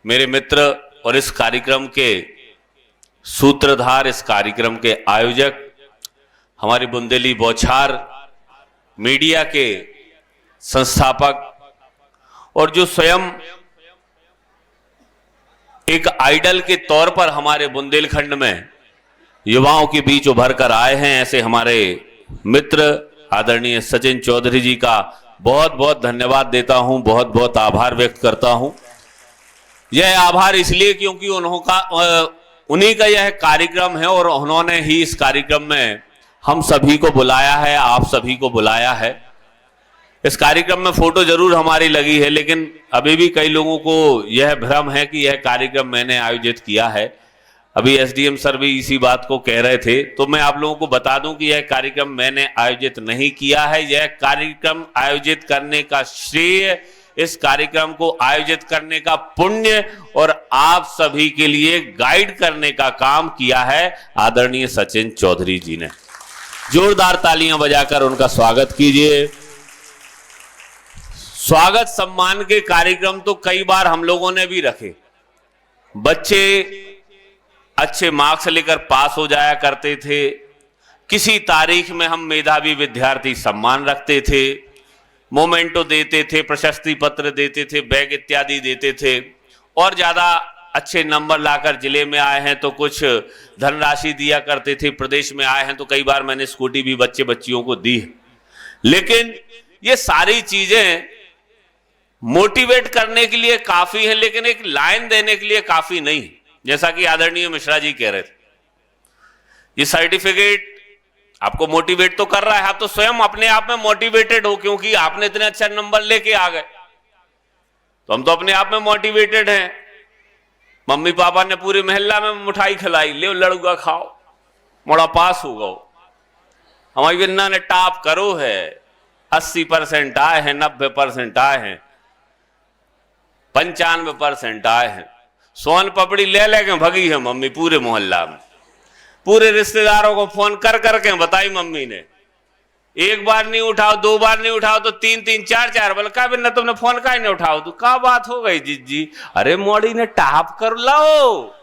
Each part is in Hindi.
मेरे मित्र और इस कार्यक्रम के सूत्रधार, इस कार्यक्रम के आयोजक, हमारी बुंदेली बौछार मीडिया के संस्थापक और जो स्वयं एक आइडल के तौर पर हमारे बुंदेलखंड में युवाओं के बीच उभर कर आए हैं, ऐसे हमारे मित्र आदरणीय सचिन चौधरी जी का बहुत बहुत धन्यवाद देता हूं, बहुत बहुत आभार व्यक्त करता हूं। यह आभार इसलिए क्योंकि उन्हीं का यह कार्यक्रम है और उन्होंने ही इस कार्यक्रम में हम सभी को बुलाया है, आप सभी को बुलाया है। इस कार्यक्रम में फोटो जरूर हमारी लगी है, लेकिन अभी भी कई लोगों को यह भ्रम है कि यह कार्यक्रम मैंने आयोजित किया है। अभी एसडीएम सर भी इसी बात को कह रहे थे, तो मैं आप लोगों को बता दूं कि यह कार्यक्रम मैंने आयोजित नहीं किया है। यह कार्यक्रम आयोजित करने का श्रेय, इस कार्यक्रम को आयोजित करने का पुण्य और आप सभी के लिए गाइड करने का काम किया है आदरणीय सचिन चौधरी जी ने। जोरदार तालियां बजाकर उनका स्वागत कीजिए। स्वागत सम्मान के कार्यक्रम तो कई बार हम लोगों ने भी रखे। बच्चे अच्छे मार्क्स लेकर पास हो जाया करते थे, किसी तारीख में हम मेधावी विद्यार्थी सम्मान रखते थे, मोमेंटो देते थे, प्रशस्ति पत्र देते थे, बैग इत्यादि देते थे, और ज्यादा अच्छे नंबर लाकर जिले में आए हैं तो कुछ धनराशि दिया करते थे, प्रदेश में आए हैं तो कई बार मैंने स्कूटी भी बच्चे बच्चियों को दी। लेकिन ये सारी चीजें मोटिवेट करने के लिए काफी है, लेकिन एक लाइन देने के लिए काफी नहीं। जैसा कि आदरणीय मिश्रा जी कह रहे थे, ये सर्टिफिकेट आपको मोटिवेट तो कर रहा है, आप तो स्वयं अपने आप में मोटिवेटेड हो, क्योंकि आपने इतने अच्छा नंबर लेके आ गए, तो हम तो अपने आप में मोटिवेटेड हैं। मम्मी पापा ने पूरे मोहल्ला में मिठाई खिलाई, ले लड़ुआ खाओ, मोड़ा पास हो गो। हमारी बिन्ना ने टॉप करो है, 80% आए हैं, 90% आए हैं, 95% आए हैं। सोन पपड़ी ले लेके भगी है मम्मी पूरे मोहल्ला में, पूरे रिश्तेदारों को फोन कर करके बताई मम्मी ने। एक बार नहीं उठाओ, दो बार नहीं उठाओ तो तीन तीन चार चार, बोले का बिना तुमने फोन का ही नहीं उठाओ, तो क्या बात हो गई जीजी? अरे मोड़ी ने टॉप कर लो।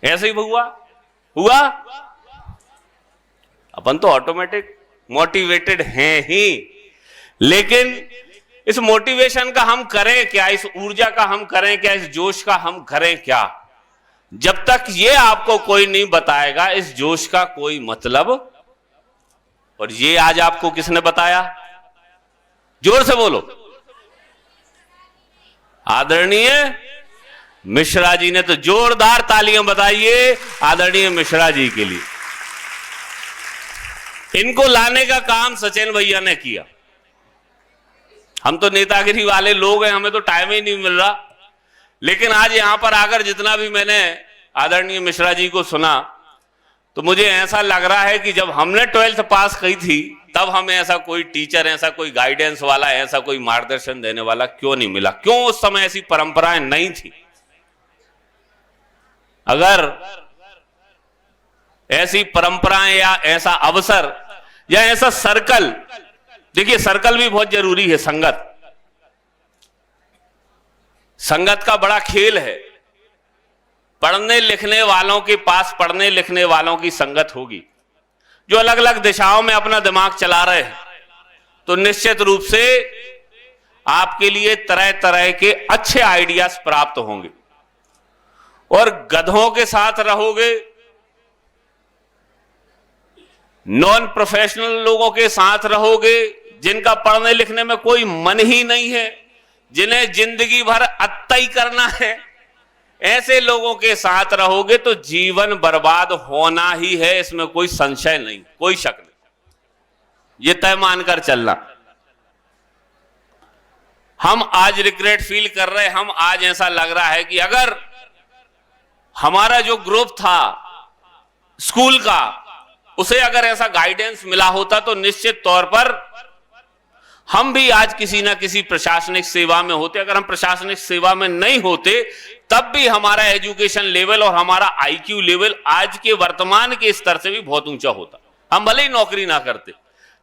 ऐसे ही हुआ। अपन तो ऑटोमेटिक मोटिवेटेड हैं ही, लेकिन इस मोटिवेशन का हम करें क्या, इस ऊर्जा का हम करें क्या, इस जोश का हम करें क्या? जब तक ये आपको कोई नहीं बताएगा इस जोश का कोई मतलब। और ये आज आपको किसने बताया? जोर से बोलो। आदरणीय मिश्रा जी ने। तो जोरदार तालियां बताइए आदरणीय मिश्रा जी के लिए। इनको लाने का काम सचिन भैया ने किया। हम तो नेतागिरी वाले लोग हैं, हमें तो टाइम ही नहीं मिल रहा, लेकिन आज यहां पर आकर जितना भी मैंने आदरणीय मिश्रा जी को सुना तो मुझे ऐसा लग रहा है कि जब हमने 12th पास की थी तब हमें ऐसा कोई टीचर, ऐसा कोई गाइडेंस वाला, ऐसा कोई मार्गदर्शन देने वाला क्यों नहीं मिला? क्यों उस समय ऐसी परंपराएं नहीं थी? अगर ऐसी परंपराएं या ऐसा अवसर या ऐसा सर्कल, देखिए सर्कल भी बहुत जरूरी है। संगत का बड़ा खेल है। पढ़ने लिखने वालों के पास पढ़ने लिखने वालों की संगत होगी, जो अलग अलग दिशाओं में अपना दिमाग चला रहे हैं, तो निश्चित रूप से आपके लिए तरह तरह के अच्छे आइडियाज प्राप्त होंगे। और गधों के साथ रहोगे, नॉन प्रोफेशनल लोगों के साथ रहोगे, जिनका पढ़ने लिखने में कोई मन ही नहीं है, जिन्हें जिंदगी भर अत्तई करना है, ऐसे लोगों के साथ रहोगे तो जीवन बर्बाद होना ही है, इसमें कोई संशय नहीं, कोई शक नहीं। ये तय मानकर चलना। हम आज रिग्रेट फील कर रहे हैं, हम आज ऐसा लग रहा है कि अगर हमारा जो ग्रुप था स्कूल का, उसे अगर ऐसा गाइडेंस मिला होता तो निश्चित तौर पर हम भी आज किसी ना किसी प्रशासनिक सेवा में होते। अगर हम प्रशासनिक सेवा में नहीं होते तब भी हमारा एजुकेशन लेवल और हमारा आईक्यू लेवल आज के वर्तमान के स्तर से भी बहुत ऊंचा होता। हम भले ही नौकरी ना करते,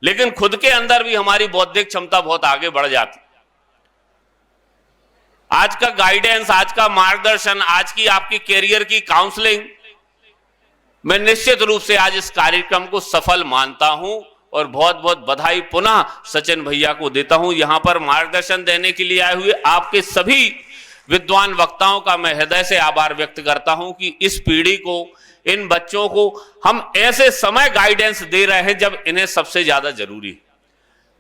लेकिन खुद के अंदर भी हमारी बौद्धिक क्षमता बहुत आगे बढ़ जाती। आज का गाइडेंस, आज का मार्गदर्शन, आज की आपकी कैरियर की काउंसलिंग, मैं निश्चित रूप से आज इस कार्यक्रम को सफल मानता हूं और बहुत बहुत बधाई पुनः सचिन भैया को देता हूं। यहां पर मार्गदर्शन देने के लिए आए हुए आपके सभी विद्वान वक्ताओं का मैं हृदय से आभार व्यक्त करता हूं कि इस पीढ़ी को, इन बच्चों को हम ऐसे समय गाइडेंस दे रहे हैं जब इन्हें सबसे ज्यादा जरूरी है।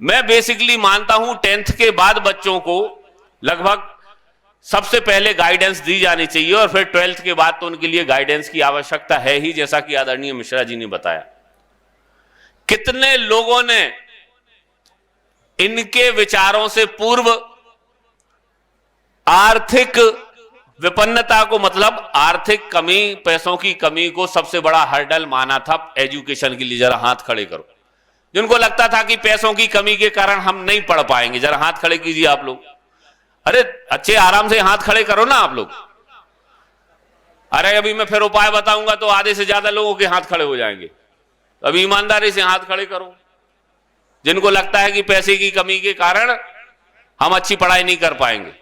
मैं बेसिकली मानता हूं 10th के बाद बच्चों को लगभग सबसे पहले गाइडेंस दी जानी चाहिए और फिर 12th के बाद तो उनके लिए गाइडेंस की आवश्यकता है ही, जैसा कि आदरणीय मिश्रा जी ने बताया। कितने लोगों ने इनके विचारों से पूर्व आर्थिक विपन्नता को, मतलब आर्थिक कमी, पैसों की कमी को सबसे बड़ा हर्डल माना था एजुकेशन के लिए। जरा हाथ खड़े करो जिनको लगता था कि पैसों की कमी के कारण हम नहीं पढ़ पाएंगे, जरा हाथ खड़े कीजिए आप लोग। अरे अच्छे आराम से हाथ खड़े करो ना आप लोग। अरे अभी मैं फिर उपाय बताऊंगा तो आधे से ज्यादा लोगों के हाथ खड़े हो जाएंगे। अभी ईमानदारी से हाथ खड़े करो जिनको लगता है कि पैसे की कमी के कारण हम अच्छी पढ़ाई नहीं कर पाएंगे।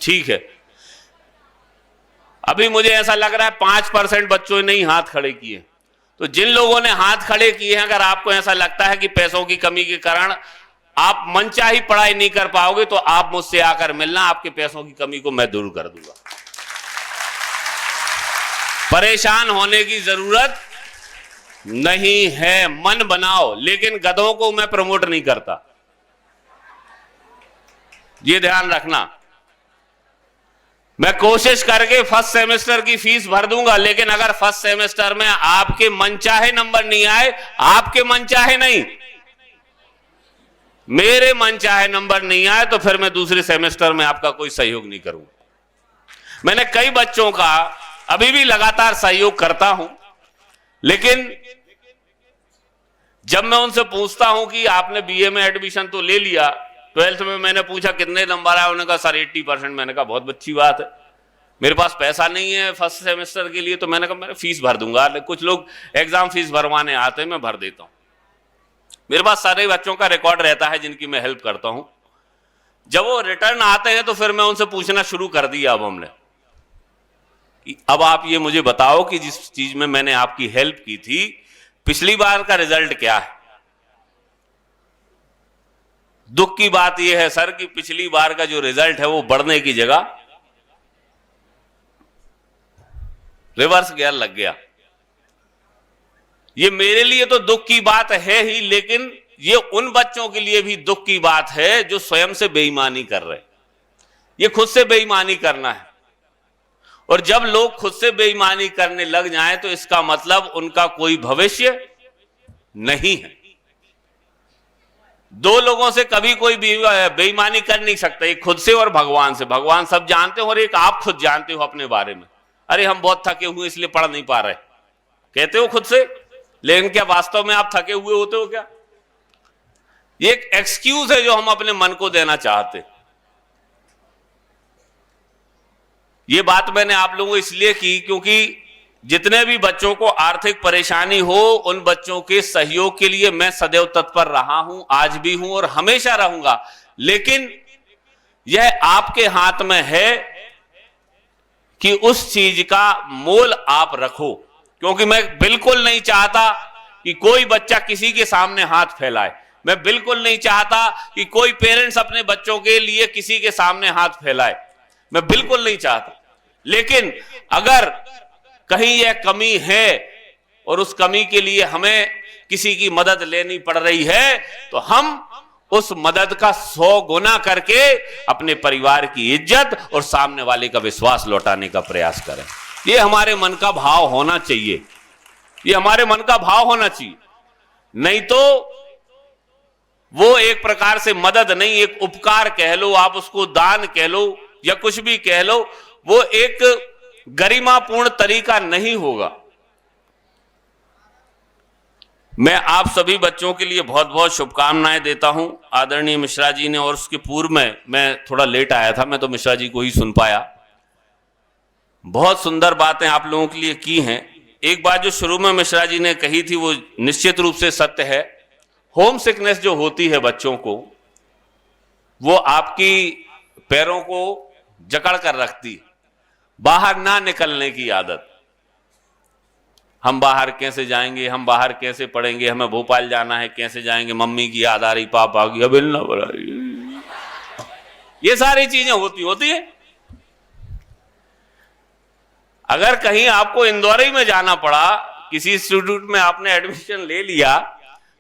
ठीक है, अभी मुझे ऐसा लग रहा है 5% बच्चों ने ही हाथ खड़े किए। तो जिन लोगों ने हाथ खड़े किए हैं, अगर आपको ऐसा लगता है कि पैसों की कमी के कारण आप मनचाही पढ़ाई नहीं कर पाओगे तो आप मुझसे आकर मिलना, आपके पैसों की कमी को मैं दूर कर दूंगा। परेशान होने की जरूरत नहीं है, मन बनाओ। लेकिन गधों को मैं प्रमोट नहीं करता, ये ध्यान रखना। मैं कोशिश करके फर्स्ट सेमेस्टर की फीस भर दूंगा, लेकिन अगर फर्स्ट सेमेस्टर में आपके मनचाहे नंबर नहीं आए, आपके मनचाहे नहीं, मेरे मनचाहे नंबर नहीं आए, तो फिर मैं दूसरे सेमेस्टर में आपका कोई सहयोग नहीं करूंगा। मैंने कई बच्चों का अभी भी लगातार सहयोग करता हूं, लेकिन जब मैं उनसे पूछता हूं कि आपने बीए में एडमिशन तो ले लिया, 12th में मैंने पूछा कितने नंबर आए, उन्होंने कहा सर 80%। मैंने कहा बहुत अच्छी बात है, मेरे पास पैसा नहीं है फर्स्ट सेमेस्टर के लिए, तो मैंने कहा मैं फीस भर दूंगा। कुछ लोग एग्जाम फीस भरवाने आते हैं, मैं भर देता हूं। मेरे पास सारे बच्चों का रिकॉर्ड रहता है जिनकी मैं हेल्प करता हूं। जब वो रिटर्न आते हैं तो फिर मैं उनसे पूछना शुरू कर दिया अब हमने कि अब आप ये मुझे बताओ कि जिस चीज में मैंने आपकी हेल्प की थी, पिछली बार का रिजल्ट क्या है। दुख की बात यह है सर कि पिछली बार का जो रिजल्ट है वो बढ़ने की जगह रिवर्स गियर लग गया। ये मेरे लिए तो दुख की बात है ही, लेकिन ये उन बच्चों के लिए भी दुख की बात है जो स्वयं से बेईमानी कर रहे। ये खुद से बेईमानी करना है, और जब लोग खुद से बेईमानी करने लग जाएं तो इसका मतलब उनका कोई भविष्य नहीं है। दो लोगों से कभी कोई बेईमानी कर नहीं सकता, एक खुद से और भगवान से। भगवान सब जानते हो और एक आप खुद जानते हो अपने बारे में। अरे हम बहुत थके हुए इसलिए पढ़ नहीं पा रहे, कहते हो खुद से, लेकिन क्या वास्तव में आप थके हुए होते हो क्या? ये एक एक्सक्यूज है जो हम अपने मन को देना चाहते। ये बात मैंने आप लोगों को इसलिए की क्योंकि जितने भी बच्चों को आर्थिक परेशानी हो, उन बच्चों के सहयोग के लिए मैं सदैव तत्पर रहा हूं, आज भी हूं और हमेशा रहूंगा। लेकिन यह आपके हाथ में है कि उस चीज का मोल आप रखो, क्योंकि मैं बिल्कुल नहीं चाहता कि कोई बच्चा किसी के सामने हाथ फैलाए। मैं बिल्कुल नहीं चाहता कि कोई पेरेंट्स अपने बच्चों के लिए किसी के सामने हाथ फैलाए, मैं बिल्कुल नहीं चाहता। लेकिन अगर कहीं यह कमी है और उस कमी के लिए हमें किसी की मदद लेनी पड़ रही है, तो हम उस मदद का 100 गुना करके अपने परिवार की इज्जत और सामने वाले का विश्वास लौटाने का प्रयास करें। ये हमारे मन का भाव होना चाहिए, ये हमारे मन का भाव होना चाहिए। नहीं तो वो एक प्रकार से मदद नहीं, एक उपकार कह लो, आप उसको दान कह लो या कुछ भी कह लो, वो एक गरिमापूर्ण तरीका नहीं होगा। मैं आप सभी बच्चों के लिए बहुत बहुत शुभकामनाएं देता हूं। आदरणीय मिश्रा जी ने, और उसके पूर्व में मैं थोड़ा लेट आया था, मैं तो मिश्रा जी को ही सुन पाया। बहुत सुंदर बातें आप लोगों के लिए की हैं। एक बात जो शुरू में मिश्रा जी ने कही थी वो निश्चित रूप से सत्य है। होम सिकनेस जो होती है बच्चों को, वो आपकी पैरों को जकड़ कर रखती, बाहर ना निकलने की आदत। हम बाहर कैसे जाएंगे, हम बाहर कैसे पढ़ेंगे, हमें भोपाल जाना है, कैसे जाएंगे, मम्मी की याद आ रही, पापा की, अब ना बड़ा, ये सारी चीजें होती है। अगर कहीं आपको इंदौर में जाना पड़ा, किसी इंस्टीट्यूट में आपने एडमिशन ले लिया,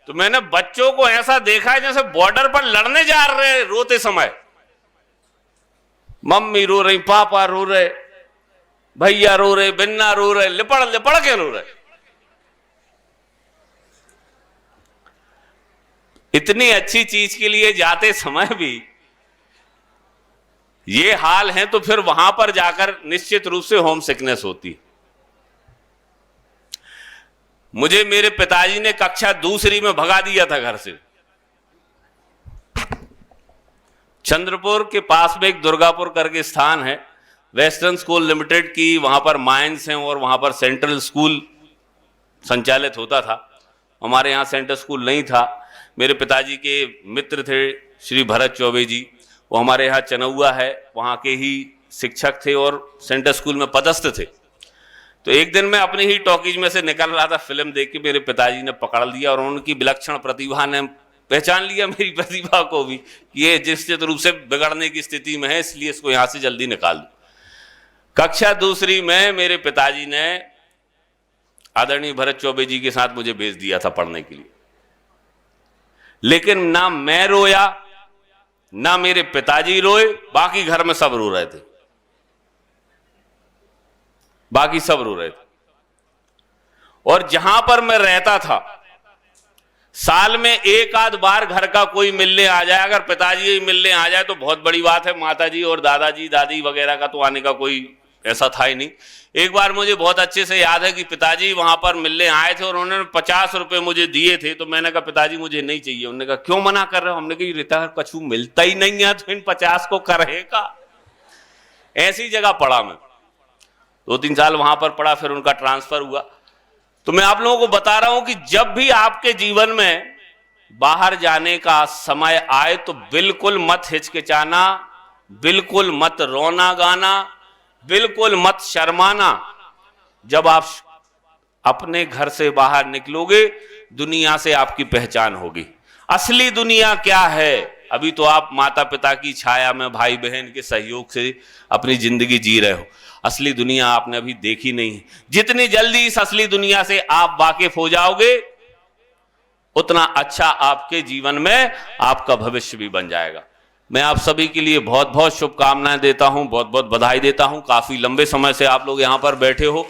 तो मैंने बच्चों को ऐसा देखा है जैसे बॉर्डर पर लड़ने जा रहे रोते समय। मम्मी रो रही, पापा रो रहे, भैया रो रहे, बिन्ना रो रहे, लिपड़ लिपड़ के रो रहे। इतनी अच्छी चीज के लिए जाते समय भी ये हाल है, तो फिर वहां पर जाकर निश्चित रूप से होम सिकनेस होती। मुझे मेरे पिताजी ने कक्षा दूसरी में भगा दिया था घर से। चंद्रपुर के पास में एक दुर्गापुर करके स्थान है, वेस्टर्न स्कूल लिमिटेड की, वहां पर माइंस हैं और वहां पर सेंट्रल स्कूल संचालित होता था। हमारे यहाँ सेंट्रल स्कूल नहीं था। मेरे पिताजी के मित्र थे श्री भरत चौबे जी, वो हमारे यहाँ चनौआ है, वहाँ के ही शिक्षक थे और सेंट्रल स्कूल में पदस्थ थे। तो एक दिन मैं अपनी ही टॉकीज में से निकल रहा था, फिल्म देख के मेरे पिताजी ने पकड़ लिया और उनकी विलक्षण प्रतिभा ने पहचान लिया मेरी प्रतिभा को भी, ये निश्चित रूप से बिगड़ने की स्थिति में है, इसलिए इसको यहाँ से जल्दी निकाल दो। कक्षा दूसरी में मेरे पिताजी ने आदरणीय भरत चौबे जी के साथ मुझे भेज दिया था पढ़ने के लिए। लेकिन ना मैं रोया, ना मेरे पिताजी रोए, बाकी घर में सब रो रहे थे, बाकी सब रो रहे थे। और जहां पर मैं रहता था, साल में एक आध बार घर का कोई मिलने आ जाए, अगर पिताजी ही मिलने आ जाए तो बहुत बड़ी बात है, माताजी और दादाजी दादी वगैरह का तो आने का कोई ऐसा था ही नहीं। एक बार मुझे बहुत अच्छे से याद है कि पिताजी वहां पर मिलने आए थे और उन्होंने 50 रुपए मुझे दिए थे। तो मैंने कहा पिताजी मुझे नहीं चाहिए। उन्होंने कहा क्यों मना कर रहे हो? हमने कहा रिता कछु मिलता ही नहीं है तो इन 50 को करेगा। ऐसी जगह पढ़ा मैं, 2-3 साल वहां पर पढ़ा, फिर उनका ट्रांसफर हुआ। तो मैं आप लोगों को बता रहा हूं कि जब भी आपके जीवन में बाहर जाने का समय आए तो बिल्कुल मत हिचकिचाना, बिल्कुल मत रोना गाना, बिल्कुल मत शर्माना। जब आप अपने घर से बाहर निकलोगे, दुनिया से आपकी पहचान होगी। असली दुनिया क्या है? अभी तो आप माता पिता की छाया में भाई बहन के सहयोग से अपनी जिंदगी जी रहे हो। असली दुनिया आपने अभी देखी नहीं। जितनी जल्दी इस असली दुनिया से आप वाकिफ हो जाओगे, उतना अच्छा आपके जीवन में आपका भविष्य भी बन जाएगा। मैं आप सभी के लिए बहुत बहुत शुभकामनाएं देता हूं, बहुत बहुत बधाई देता हूं। काफी लंबे समय से आप लोग यहां पर बैठे हो।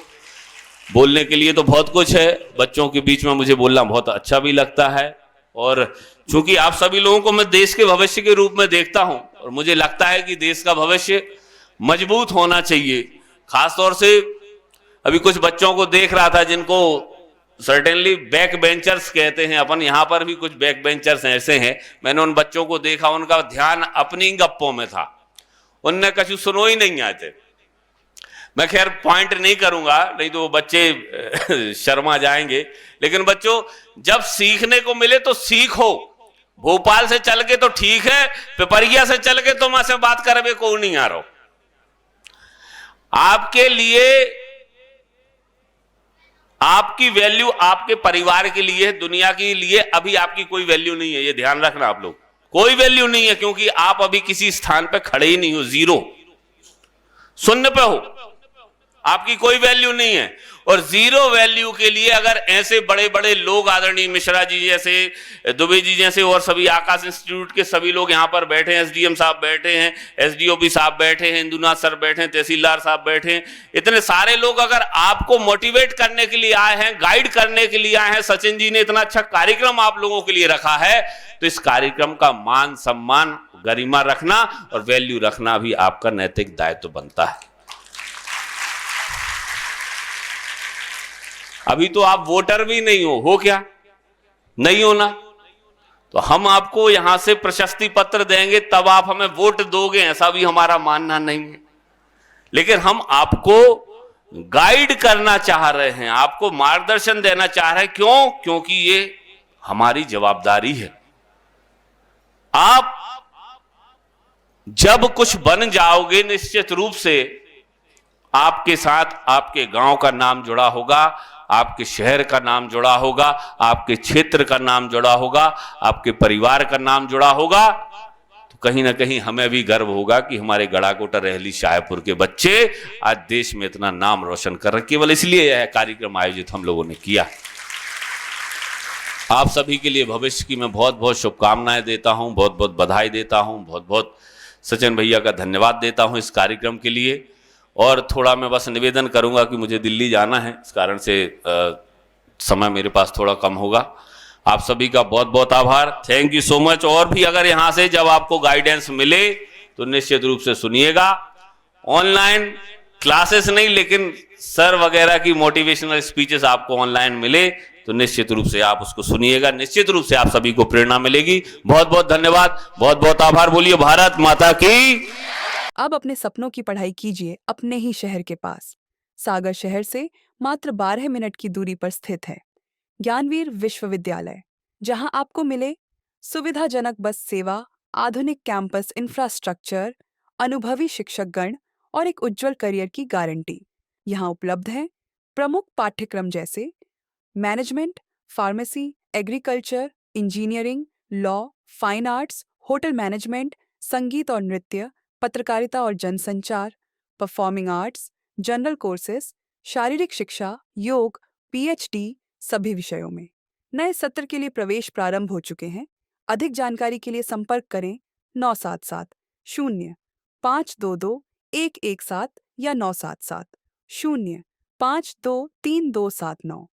बोलने के लिए तो बहुत कुछ है, बच्चों के बीच में मुझे बोलना बहुत अच्छा भी लगता है। और चूंकि आप सभी लोगों को मैं देश के भविष्य के रूप में देखता हूं और मुझे लगता है कि देश का भविष्य मजबूत होना चाहिए। खासतौर से अभी कुछ बच्चों को देख रहा था जिनको सर्टेनली बैक बेंचर्स कहते हैं, अपन यहाँ पर भी कुछ बैक बेंचर्स ऐसे हैं। मैंने उन बच्चों को देखा, उनका ध्यान अपनी गप्पों में था, उनने कछु सुनो ही नहीं आए थे। मैं खैर पॉइंट नहीं करूंगा, नहीं तो वो बच्चे शर्मा जाएंगे। लेकिन बच्चों, जब सीखने को मिले तो सीखो। भोपाल से चल के तो ठीक है, पिपरिया से चल के तो मैं से बात करवे को नहीं आ रहा। आपके लिए आपकी वैल्यू आपके परिवार के लिए, दुनिया के लिए अभी आपकी कोई वैल्यू नहीं है। ये ध्यान रखना आप लोग, कोई वैल्यू नहीं है, क्योंकि आप अभी किसी स्थान पे खड़े ही नहीं हो, जीरो, शून्य पे हो, आपकी कोई वैल्यू नहीं है। और जीरो वैल्यू के लिए अगर ऐसे बड़े बड़े लोग, आदरणीय मिश्रा जी जैसे, दुबे जी जैसे, और सभी आकाश इंस्टीट्यूट के सभी लोग यहाँ पर बैठे हैं, एसडीएम साहब बैठे हैं, एसडीओपी साहब बैठे हैं, इंदुनाथ सर बैठे हैं, तहसीलदार साहब बैठे हैं, इतने सारे लोग अगर आपको मोटिवेट करने के लिए आए हैं, गाइड करने के लिए आए हैं, सचिन जी ने इतना अच्छा कार्यक्रम आप लोगों के लिए रखा है, तो इस कार्यक्रम का मान सम्मान, गरिमा रखना और वैल्यू रखना भी आपका नैतिक दायित्व बनता है। अभी तो आप वोटर भी नहीं हो क्या? नहीं हो ना? तो हम आपको यहां से प्रशस्ति पत्र देंगे तब आप हमें वोट दोगे, ऐसा भी हमारा मानना नहीं है। लेकिन हम आपको गाइड करना चाह रहे हैं, आपको मार्गदर्शन देना चाह रहे हैं। क्यों? क्योंकि ये हमारी जवाबदारी है। आप जब कुछ बन जाओगे निश्चित रूप से आपके साथ आपके गांव का नाम जुड़ा होगा, आपके शहर का नाम जुड़ा होगा, आपके क्षेत्र का नाम जुड़ा होगा, आपके परिवार का नाम जुड़ा होगा। तो कहीं ना कहीं हमें भी गर्व होगा कि हमारे गड़ाकोटा, रहली, शाहपुर के बच्चे आज देश में इतना नाम रोशन कर रहे। केवल इसलिए यह कार्यक्रम आयोजित हम लोगों ने किया। आप सभी के लिए भविष्य की मैं बहुत बहुत शुभकामनाएं देता हूं, बहुत बहुत बधाई देता हूं, बहुत बहुत सचिन भैया का धन्यवाद देता हूं इस कार्यक्रम के लिए। और थोड़ा मैं बस निवेदन करूंगा कि मुझे दिल्ली जाना है, इस कारण से समय मेरे पास थोड़ा कम होगा। आप सभी का बहुत बहुत आभार, थैंक यू सो मच। और भी अगर यहाँ से जब आपको गाइडेंस मिले तो निश्चित रूप से सुनिएगा। ऑनलाइन क्लासेस नहीं, लेकिन सर वगैरह की मोटिवेशनल स्पीचेस आपको ऑनलाइन मिले तो निश्चित रूप से आप उसको सुनिएगा, निश्चित रूप से आप सभी को प्रेरणा मिलेगी। बहुत बहुत धन्यवाद, बहुत बहुत आभार। बोलिए भारत माता की। अब अपने सपनों की पढ़ाई कीजिए अपने ही शहर के पास। सागर शहर से मात्र 12 मिनट की दूरी पर स्थित है ज्ञानवीर विश्वविद्यालय, जहां आपको मिले सुविधाजनक बस सेवा, आधुनिक कैंपस इंफ्रास्ट्रक्चर, अनुभवी शिक्षकगण और एक उज्जवल करियर की गारंटी। यहाँ उपलब्ध है प्रमुख पाठ्यक्रम जैसे management, pharmacy, agriculture, engineering, law, fine arts, hotel management, संगीत और नृत्य, पत्रकारिता और जनसंचार, परफॉर्मिंग आर्ट्स, जनरल कोर्सेज, शारीरिक शिक्षा, योग, पीएचडी सभी विषयों में। नए सत्र के लिए प्रवेश प्रारंभ हो चुके हैं। अधिक जानकारी के लिए संपर्क करें 977 0 522 117 या 977 0 523 279।